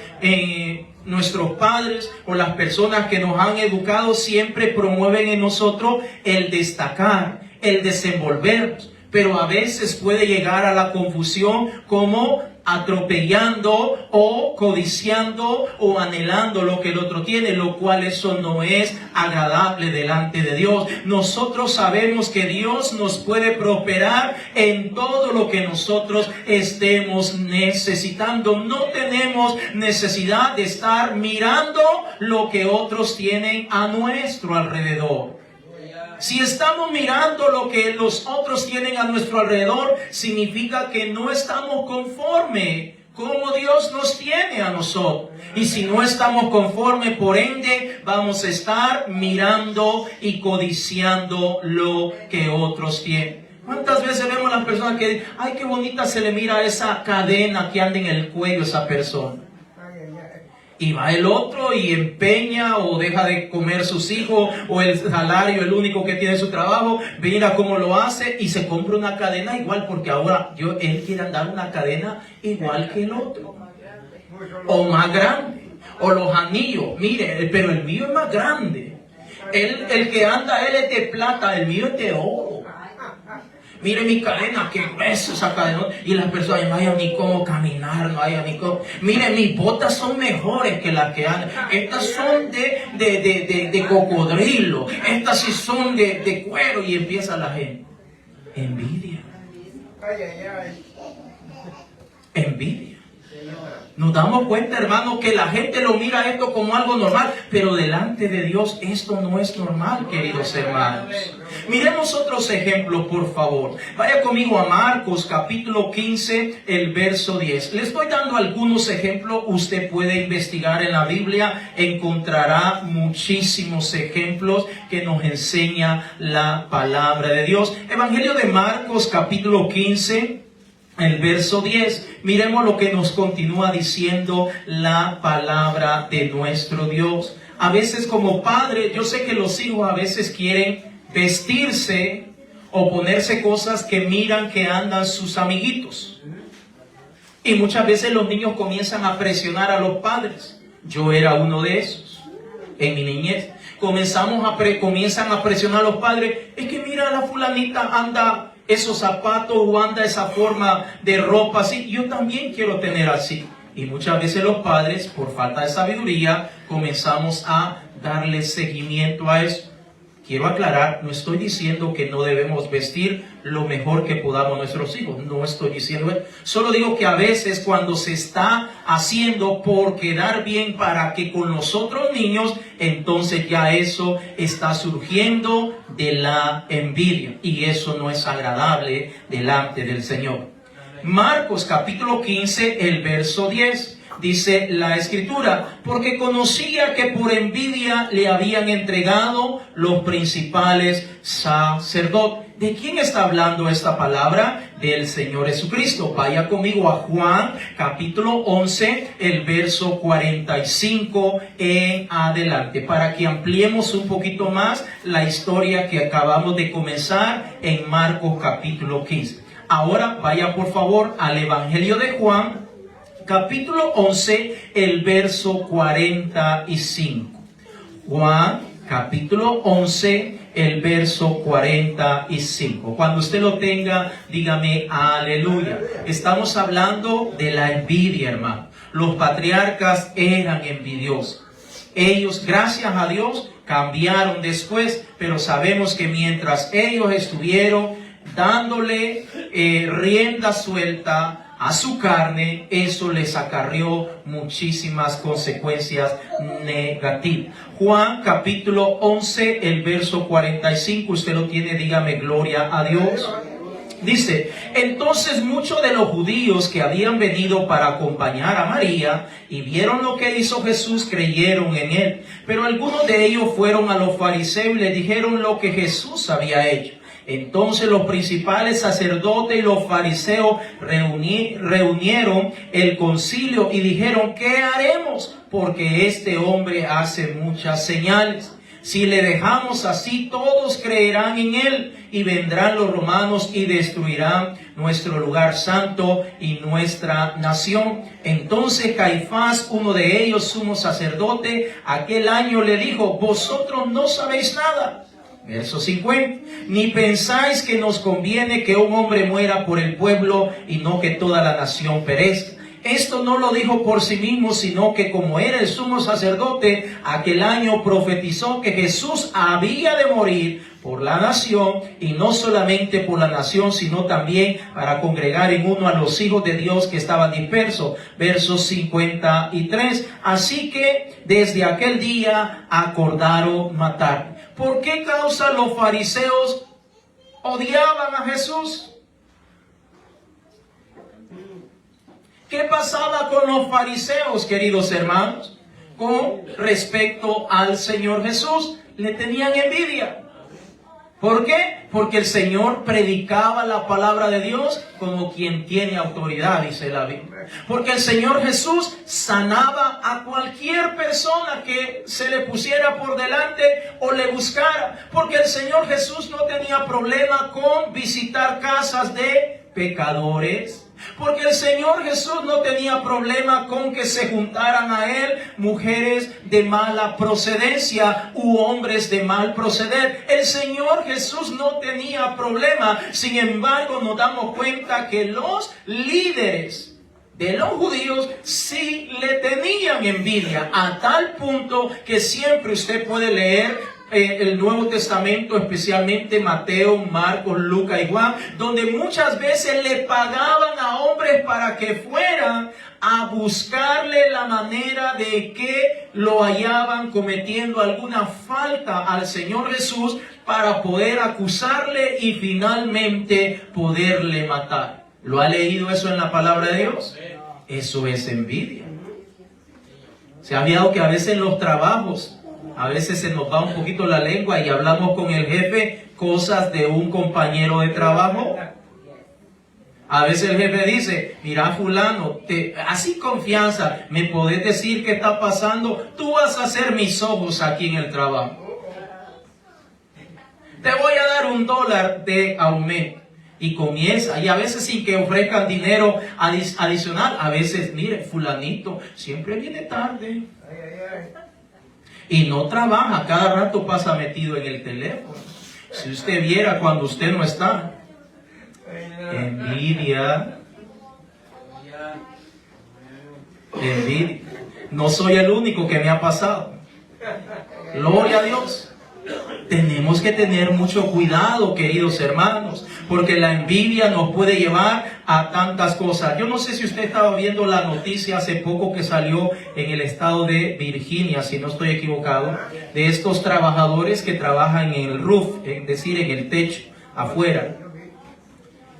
nuestros padres o las personas que nos han educado siempre promueven en nosotros el destacar, el desenvolvernos, pero a veces puede llegar a la confusión como atropellando o codiciando o anhelando lo que el otro tiene, lo cual eso no es agradable delante de Dios. Nosotros sabemos que Dios nos puede prosperar en todo lo que nosotros estemos necesitando. No tenemos necesidad de estar mirando lo que otros tienen a nuestro alrededor. Si estamos mirando lo que los otros tienen a nuestro alrededor, significa que no estamos conforme como Dios nos tiene a nosotros. Y si no estamos conformes, por ende, vamos a estar mirando y codiciando lo que otros tienen. ¿Cuántas veces vemos a las personas que dicen: ay, qué bonita se le mira esa cadena que anda en el cuello a esa persona? Y va el otro y empeña o deja de comer sus hijos, o el salario, el único que tiene su trabajo, mira cómo lo hace y se compra una cadena igual, porque ahora él quiere andar una cadena igual que el otro, o más grande, o los anillos. Mire, pero el mío es más grande. El que anda él es de plata, el mío es de oro. Mire mi cadena, qué gruesa esa cadena. Y las personas, no hay ni cómo caminar, no hay ni cómo. Mire, mis botas son mejores que las que andan. Estas son de cocodrilo. Estas sí son de cuero. Y empieza la gente. Envidia. Envidia. Nos damos cuenta, hermano, que la gente lo mira esto como algo normal, pero delante de Dios esto no es normal, queridos hermanos. Miremos otros ejemplos, por favor. Vaya conmigo a Marcos capítulo 15, el verso 10. Le estoy dando algunos ejemplos. Usted puede investigar en la Biblia, encontrará muchísimos ejemplos que nos enseña la palabra de Dios. Evangelio de Marcos capítulo 15, el verso 10, miremos lo que nos continúa diciendo la palabra de nuestro Dios. A veces como padre, yo sé que los hijos a veces quieren vestirse o ponerse cosas que miran que andan sus amiguitos. Y muchas veces los niños comienzan a presionar a los padres. Yo era uno de esos en mi niñez. Comienzan a presionar a los padres. Es que mira, la fulanita anda esos zapatos o anda esa forma de ropa así, yo también quiero tener así. Y muchas veces los padres, por falta de sabiduría, comenzamos a darle seguimiento a eso. Quiero aclarar, no estoy diciendo que no debemos vestir lo mejor que podamos nuestros hijos. No estoy diciendo eso. Solo digo que a veces cuando se está haciendo por quedar bien para que con los otros niños, entonces ya eso está surgiendo de la envidia. Y eso no es agradable delante del Señor. Marcos capítulo 15, el verso 10. Dice la escritura, porque conocía que por envidia le habían entregado los principales sacerdotes. ¿De quién está hablando esta palabra? Del Señor Jesucristo. Vaya conmigo a Juan capítulo 11, el verso 45 en adelante, para que ampliemos un poquito más la historia que acabamos de comenzar en Marcos capítulo 15. Ahora vaya por favor al Evangelio de Juan, capítulo 11, el verso 45. Juan, capítulo 11, el verso 45. Cuando usted lo tenga, dígame aleluya. Estamos hablando de la envidia, hermano. Los patriarcas eran envidiosos. Ellos, gracias a Dios, cambiaron después, pero sabemos que mientras ellos estuvieron dándole rienda suelta a su carne, eso les acarrió muchísimas consecuencias negativas. Juan capítulo 11, el verso 45, usted lo tiene, dígame gloria a Dios. Dice, entonces muchos de los judíos que habían venido para acompañar a María y vieron lo que hizo Jesús, creyeron en él. Pero algunos de ellos fueron a los fariseos y les dijeron lo que Jesús había hecho. Entonces los principales sacerdotes y los fariseos reunieron el concilio y dijeron, ¿qué haremos? Porque este hombre hace muchas señales. Si le dejamos así, todos creerán en él, y vendrán los romanos y destruirán nuestro lugar santo y nuestra nación. Entonces Caifás, uno de ellos, sumo sacerdote, aquel año le dijo, vosotros no sabéis nada. Verso 50. Ni pensáis que nos conviene que un hombre muera por el pueblo y no que toda la nación perezca. Esto no lo dijo por sí mismo, sino que como era el sumo sacerdote, aquel año profetizó que Jesús había de morir por la nación, y no solamente por la nación, sino también para congregar en uno a los hijos de Dios que estaban dispersos. Verso 53. Así que desde aquel día acordaron matar. ¿Por qué causa los fariseos odiaban a Jesús? ¿Qué pasaba con los fariseos, queridos hermanos, con respecto al Señor Jesús? Le tenían envidia. ¿Por qué? Porque el Señor predicaba la palabra de Dios como quien tiene autoridad, dice la Biblia. Porque el Señor Jesús sanaba a cualquier persona que se le pusiera por delante o le buscara. Porque el Señor Jesús no tenía problema con visitar casas de pecadores. Porque el Señor Jesús no tenía problema con que se juntaran a Él mujeres de mala procedencia u hombres de mal proceder. El Señor Jesús no tenía problema. Sin embargo, nos damos cuenta que los líderes de los judíos sí le tenían envidia, a tal punto que siempre usted puede leer el Nuevo Testamento, especialmente Mateo, Marcos, Lucas y Juan, donde muchas veces le pagaban a hombres para que fueran a buscarle la manera de que lo hallaban cometiendo alguna falta al Señor Jesús para poder acusarle y finalmente poderle matar. ¿Lo ha leído eso en la palabra de Dios? Eso es envidia. Se ha visto que a veces en los trabajos, a veces se nos va un poquito la lengua y hablamos con el jefe cosas de un compañero de trabajo. A veces el jefe dice, mira fulano, así confianza, me podés decir qué está pasando, tú vas a ser mis ojos aquí en el trabajo. Te voy a dar $1 de aumento. Y comienza, y a veces sin que ofrezcan dinero adicional, a veces, mire, fulanito siempre viene tarde. Y no trabaja, cada rato pasa metido en el teléfono. Si usted viera cuando usted no está. Envidia. Envidia. No soy el único que me ha pasado. Gloria a Dios. Tenemos que tener mucho cuidado, queridos hermanos, porque la envidia nos puede llevar a tantas cosas. Yo no sé si usted estaba viendo la noticia hace poco que salió en el estado de Virginia, si no estoy equivocado, de estos trabajadores que trabajan en el roof, es decir, en el techo, afuera.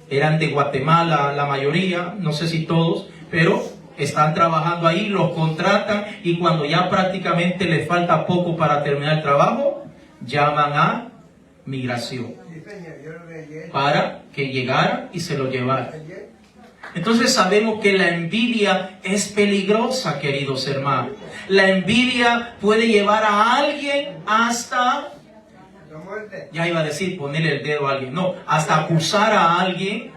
Eran de Guatemala la mayoría, no sé si todos, pero están trabajando ahí, los contratan y cuando ya prácticamente les falta poco para terminar el trabajo, llaman a migración para que llegaran y se lo llevaran. Entonces sabemos que la envidia es peligrosa, queridos hermanos. La envidia puede llevar a alguien hasta, ya iba a decir ponerle el dedo a alguien, no, hasta acusar a alguien,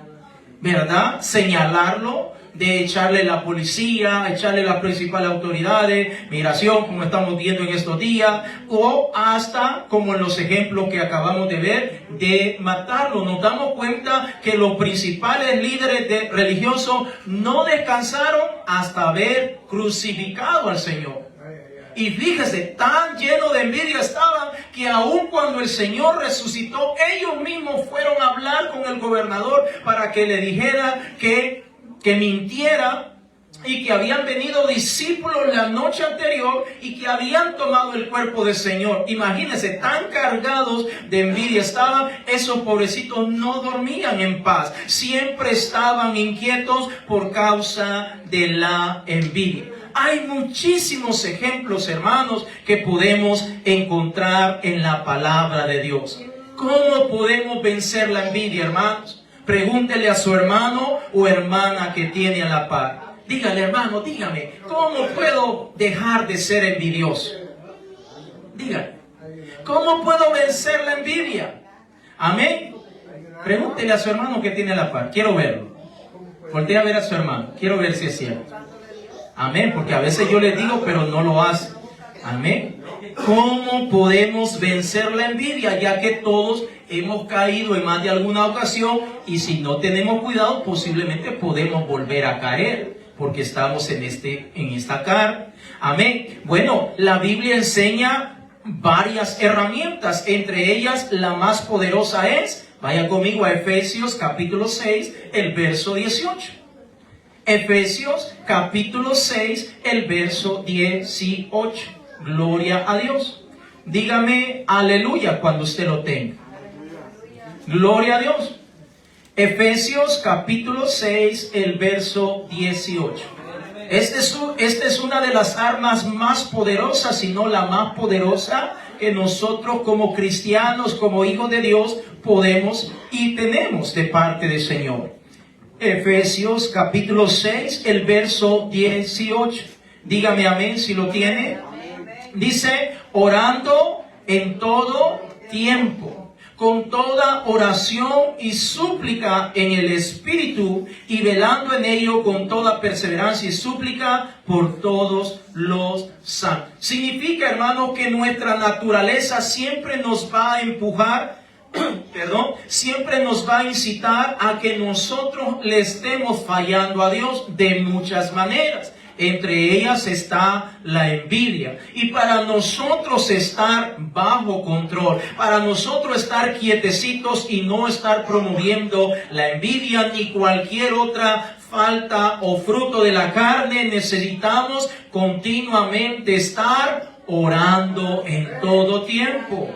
¿verdad? Señalarlo, de echarle la policía, echarle las principales autoridades, migración, como estamos viendo en estos días, o hasta, como en los ejemplos que acabamos de ver, de matarlo. Nos damos cuenta que los principales líderes religiosos no descansaron hasta haber crucificado al Señor. Y fíjese, tan lleno de envidia estaban que aun cuando el Señor resucitó, ellos mismos fueron a hablar con el gobernador para que le dijera que mintiera y que habían venido discípulos la noche anterior y que habían tomado el cuerpo del Señor. Imagínense, tan cargados de envidia estaban, esos pobrecitos no dormían en paz, siempre estaban inquietos por causa de la envidia. Hay muchísimos ejemplos, hermanos, que podemos encontrar en la palabra de Dios. ¿Cómo podemos vencer la envidia, hermanos? Pregúntele a su hermano o hermana que tiene a la par. Dígale, hermano, dígame, ¿cómo puedo dejar de ser envidioso? Dígale, ¿cómo puedo vencer la envidia? Amén. Pregúntele a su hermano que tiene a la par. Quiero verlo. Voltea a ver a su hermano. Quiero ver si es cierto. Amén, porque a veces yo les digo, pero no lo hace. Amén. ¿Cómo podemos vencer la envidia? Ya que todos hemos caído en más de alguna ocasión y si no tenemos cuidado, posiblemente podemos volver a caer, porque estamos en esta carne. Amén. Bueno, la Biblia enseña varias herramientas, entre ellas la más poderosa es, vaya conmigo a Efesios capítulo 6, el verso 18. Efesios capítulo 6, el verso 18. Gloria a Dios. Dígame aleluya cuando usted lo tenga. Gloria a Dios. Efesios capítulo 6, el verso 18. Esta es una de las armas más poderosas, si no la más poderosa, que nosotros como cristianos, como hijos de Dios, podemos y tenemos de parte del Señor. Efesios capítulo 6, el verso 18. Dígame amén si lo tiene. Dice, orando en todo tiempo, con toda oración y súplica en el Espíritu, y velando en ello con toda perseverancia y súplica por todos los santos. Significa, hermano, que nuestra naturaleza siempre nos va a empujar, siempre nos va a incitar a que nosotros le estemos fallando a Dios de muchas maneras. Entre ellas está la envidia. Y para nosotros estar bajo control, para nosotros estar quietecitos y no estar promoviendo la envidia ni cualquier otra falta o fruto de la carne, necesitamos continuamente estar orando en todo tiempo.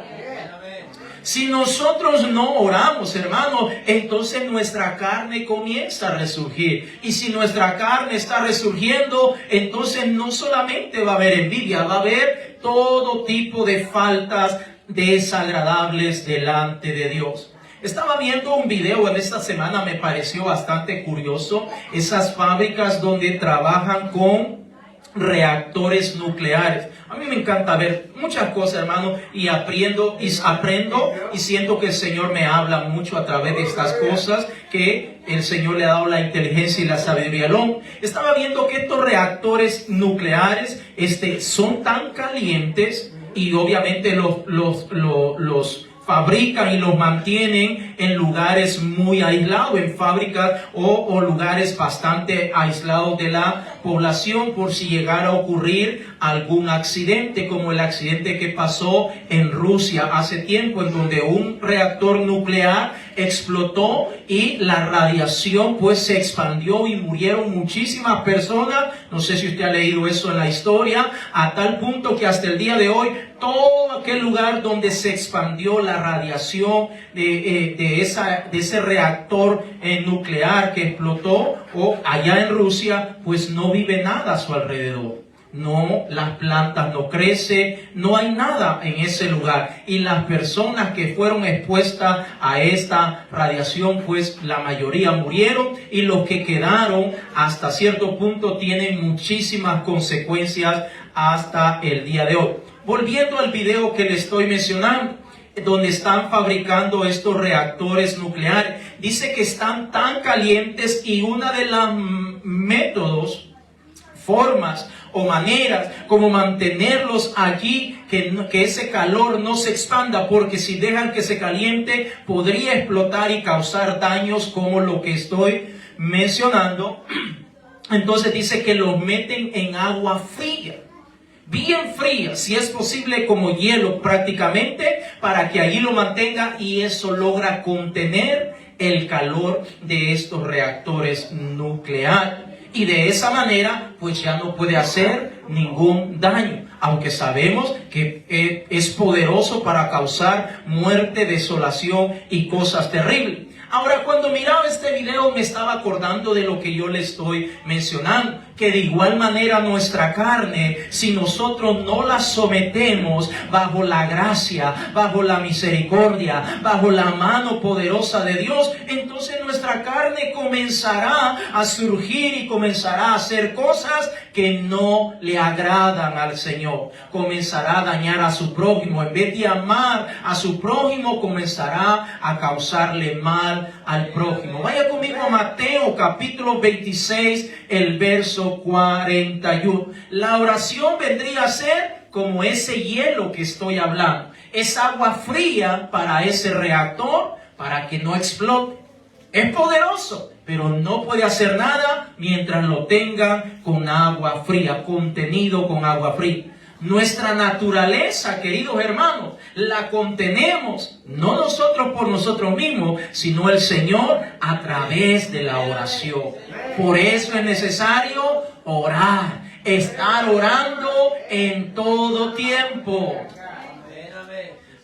Si nosotros no oramos, hermano, entonces nuestra carne comienza a resurgir. Y si nuestra carne está resurgiendo, entonces no solamente va a haber envidia, va a haber todo tipo de faltas desagradables delante de Dios. Estaba viendo un video en esta semana, me pareció bastante curioso, esas fábricas donde trabajan con reactores nucleares. A mí me encanta ver muchas cosas, hermano, y aprendo y siento que el Señor me habla mucho a través de estas cosas, que el Señor le ha dado la inteligencia y la sabiduría. Estaba viendo que estos reactores nucleares son tan calientes y obviamente los fabrican y los mantienen en lugares muy aislados, en fábricas o lugares bastante aislados de la población por si llegara a ocurrir algún accidente, como el accidente que pasó en Rusia hace tiempo, en donde un reactor nuclear explotó y la radiación pues se expandió y murieron muchísimas personas. No sé si usted ha leído eso en la historia, a tal punto que hasta el día de hoy todo aquel lugar donde se expandió la radiación de ese reactor nuclear que explotó, o allá en Rusia, pues no vive nada a su alrededor. No, las plantas no crecen, no hay nada en ese lugar. Y las personas que fueron expuestas a esta radiación, pues la mayoría murieron, y los que quedaron hasta cierto punto tienen muchísimas consecuencias hasta el día de hoy. Volviendo al video que le estoy mencionando, donde están fabricando estos reactores nucleares, dice que están tan calientes, y una de las métodos, formas o maneras como mantenerlos allí, que ese calor no se expanda, porque si dejan que se caliente podría explotar y causar daños como lo que estoy mencionando. Entonces dice que los meten en agua fría, bien fría, si es posible como hielo prácticamente, para que allí lo mantenga, y eso logra contener el calor de estos reactores nucleares. Y de esa manera pues ya no puede hacer ningún daño, aunque sabemos que es poderoso para causar muerte, desolación y cosas terribles. Ahora, cuando miraba este video me estaba acordando de lo que yo le estoy mencionando, que de igual manera nuestra carne, si nosotros no la sometemos bajo la gracia, bajo la misericordia, bajo la mano poderosa de Dios, entonces nuestra carne comenzará a surgir y comenzará a hacer cosas que no le agradan al Señor. Comenzará a dañar a su prójimo. En vez de amar a su prójimo, comenzará a causarle mal al prójimo. Vaya conmigo a Mateo capítulo 26, el verso 41. La oración vendría a ser como ese hielo que estoy hablando. Es agua fría para ese reactor, para que no explote. Es poderoso, pero no puede hacer nada mientras lo tengan con agua fría, contenido con agua fría. Nuestra naturaleza, queridos hermanos, la contenemos, no nosotros por nosotros mismos, sino el Señor a través de la oración. Por eso es necesario orar, estar orando en todo tiempo.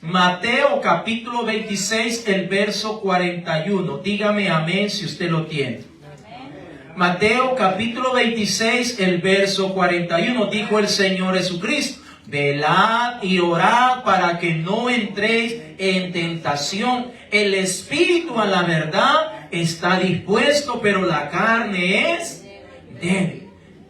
Mateo capítulo 26, el verso 41. Dígame amén si usted lo tiene. Mateo capítulo 26, el verso 41. Dijo el Señor Jesucristo: velad y orad para que no entréis en tentación. El espíritu a la verdad está dispuesto, pero la carne es débil.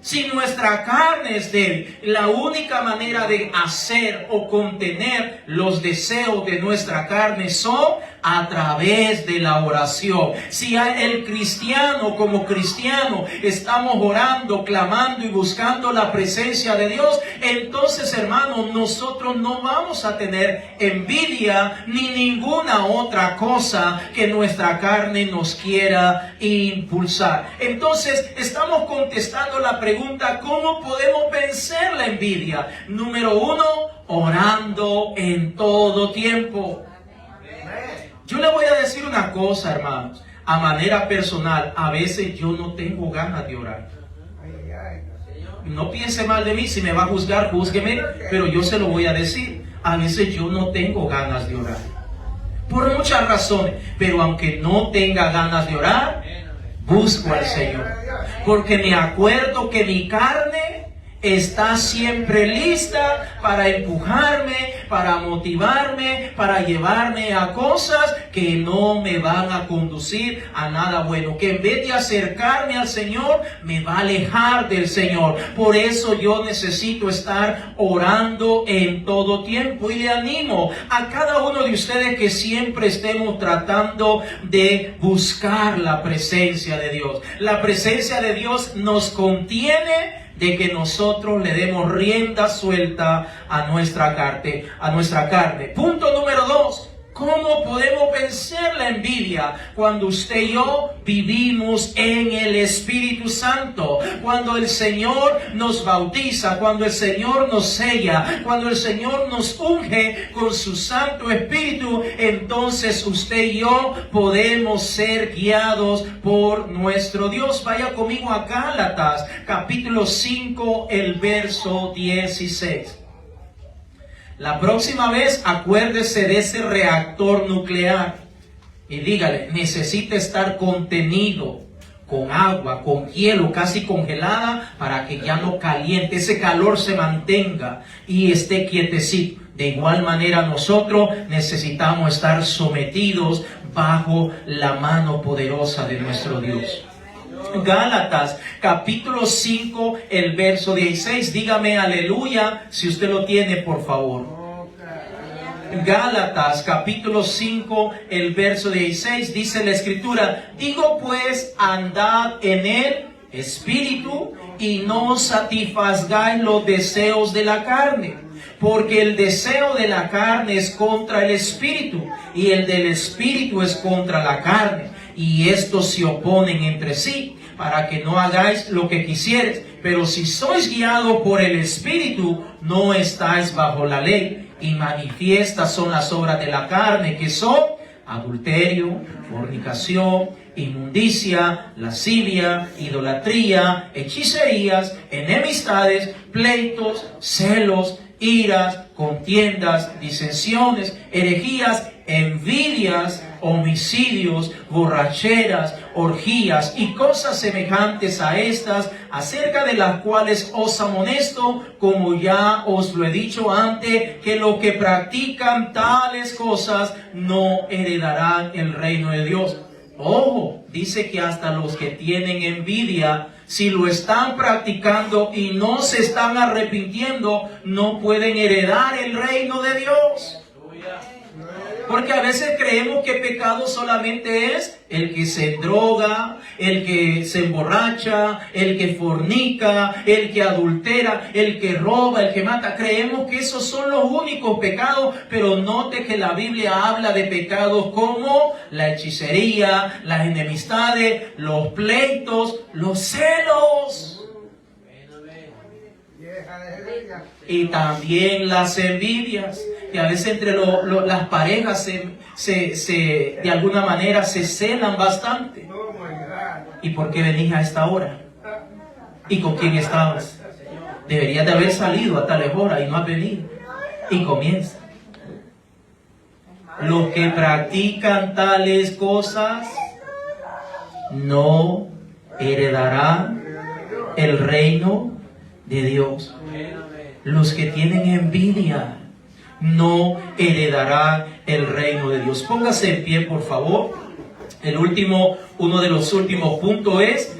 Si nuestra carne es débil, la única manera de hacer o contener los deseos de nuestra carne son a través de la oración. Si el cristiano como cristiano estamos orando, clamando y buscando la presencia de Dios, entonces, hermanos, nosotros no vamos a tener envidia ni ninguna otra cosa que nuestra carne nos quiera impulsar. Entonces, estamos contestando la pregunta: ¿cómo podemos vencer la envidia? Número 1, orando en todo tiempo. Yo le voy a decir una cosa, hermanos, a manera personal. A veces yo no tengo ganas de orar. No piense mal de mí, si me va a juzgar, júzgueme, pero yo se lo voy a decir. A veces yo no tengo ganas de orar, por muchas razones, pero aunque no tenga ganas de orar, busco al Señor, porque me acuerdo que mi carne está siempre lista para empujarme, para motivarme, para llevarme a cosas que no me van a conducir a nada bueno, que en vez de acercarme al Señor, me va a alejar del Señor. Por eso yo necesito estar orando en todo tiempo, y le animo a cada uno de ustedes que siempre estemos tratando de buscar la presencia de Dios. La presencia de Dios nos contiene de que nosotros le demos rienda suelta a nuestra carne. Punto número 2. ¿Cómo podemos vencer la envidia? Cuando usted y yo vivimos en el Espíritu Santo. Cuando el Señor nos bautiza, cuando el Señor nos sella, cuando el Señor nos unge con su Santo Espíritu, entonces usted y yo podemos ser guiados por nuestro Dios. Vaya conmigo a Gálatas, capítulo 5, el verso 16. La próxima vez acuérdese de ese reactor nuclear y dígale, necesita estar contenido con agua, con hielo, casi congelada, para que ya no caliente, ese calor se mantenga y esté quietecito. De igual manera nosotros necesitamos estar sometidos bajo la mano poderosa de nuestro Dios. Gálatas capítulo 5, el verso 16. Dígame aleluya si usted lo tiene, por favor. Gálatas capítulo 5, el verso 16, dice la Escritura: digo pues, andad en el Espíritu y no satisfagáis los deseos de la carne, porque el deseo de la carne es contra el Espíritu y el del Espíritu es contra la carne, y estos se oponen entre sí, para que no hagáis lo que quisieres. Pero si sois guiados por el Espíritu, no estáis bajo la ley. Y manifiestas son las obras de la carne, que son adulterio, fornicación, inmundicia, lascivia, idolatría, hechicerías, enemistades, pleitos, celos, iras, contiendas, disensiones, herejías, envidias, homicidios, borracheras, orgías y cosas semejantes a estas, acerca de las cuales os amonesto, como ya os lo he dicho antes, que los que practican tales cosas no heredarán el reino de Dios. Ojo, dice que hasta los que tienen envidia, si lo están practicando y no se están arrepintiendo, no pueden heredar el reino de Dios. Porque a veces creemos que pecado solamente es el que se droga, el que se emborracha, el que fornica, el que adultera, el que roba, el que mata. Creemos que esos son los únicos pecados, pero note que la Biblia habla de pecados como la hechicería, las enemistades, los pleitos, los celos. Y también las envidias, que a veces entre las parejas de alguna manera se celan bastante. ¿Y por qué venís a esta hora? ¿Y con quién estabas? Deberías de haber salido a tales horas y no has venido. Y comienza. Los que practican tales cosas no heredarán el reino de Dios. Los que tienen envidia no heredarán el reino de Dios. Póngase en pie, por favor. Uno de los últimos puntos es,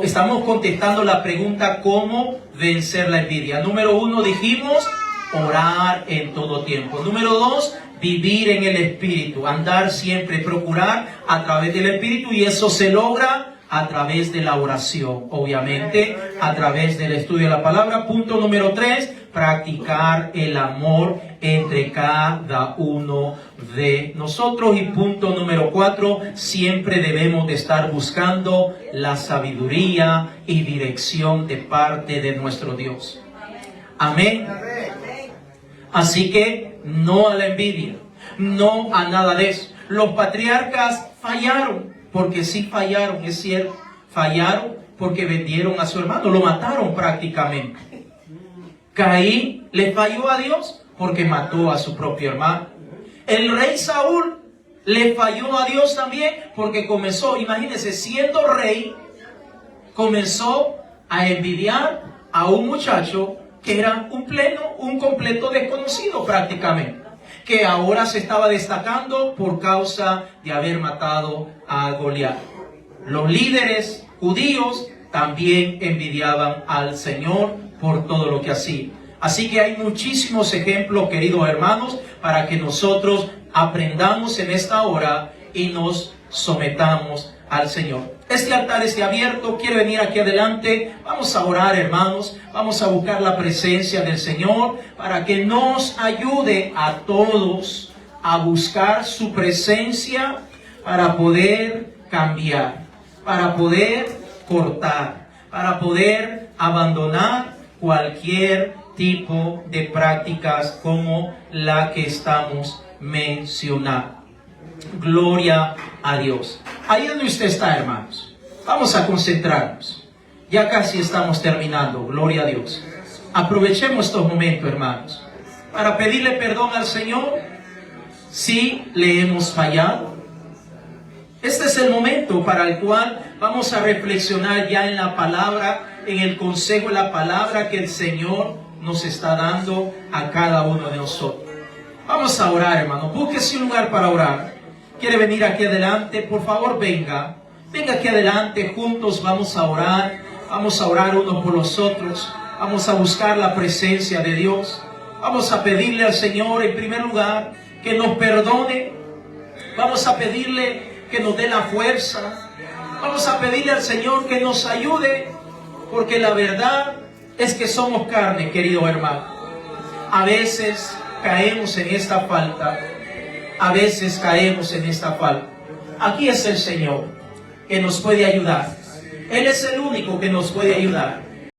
estamos contestando la pregunta ¿cómo vencer la envidia? Número 1 dijimos, orar en todo tiempo. Número 2, vivir en el Espíritu, andar siempre, procurar a través del Espíritu, y eso se logra a través de la oración, obviamente, a través del estudio de la palabra. Punto número 3, practicar el amor entre cada uno de nosotros. Y punto número 4, siempre debemos de estar buscando la sabiduría y dirección de parte de nuestro Dios. Amén. Así que no a la envidia, no a nada de eso. Los patriarcas fallaron. Porque sí fallaron, es cierto. Fallaron porque vendieron a su hermano, lo mataron prácticamente. Caín le falló a Dios porque mató a su propio hermano. El rey Saúl le falló a Dios también porque comenzó, imagínense, siendo rey, comenzó a envidiar a un muchacho que era un completo desconocido prácticamente, que ahora se estaba destacando por causa de haber matado a Goliat. Los líderes judíos también envidiaban al Señor por todo lo que hacía. Así que hay muchísimos ejemplos, queridos hermanos, para que nosotros aprendamos en esta hora y nos sometamos al Señor. Este altar está abierto, quiere venir aquí adelante. Vamos a orar, hermanos. Vamos a buscar la presencia del Señor para que nos ayude a todos a buscar su presencia para poder cambiar, para poder cortar, para poder abandonar cualquier tipo de prácticas como la que estamos mencionando. Gloria a Dios. Ahí donde usted está, hermanos, vamos a concentrarnos. Ya casi estamos terminando. Gloria a Dios. Aprovechemos estos momentos, hermanos, para pedirle perdón al Señor si le hemos fallado. Este es el momento para el cual vamos a reflexionar ya en la palabra, en el consejo de la palabra que el Señor nos está dando a cada uno de nosotros. Vamos a orar, hermano. Búsquese un lugar para orar. ¿Quiere venir aquí adelante? Por favor, venga. Venga aquí adelante. Juntos vamos a orar. Vamos a orar unos por los otros. Vamos a buscar la presencia de Dios. Vamos a pedirle al Señor, en primer lugar, que nos perdone. Vamos a pedirle que nos dé la fuerza. Vamos a pedirle al Señor que nos ayude, porque la verdad es que somos carne, querido hermano. A veces caemos en esta falta. A veces caemos en esta falta. Aquí es el Señor que nos puede ayudar. Él es el único que nos puede ayudar.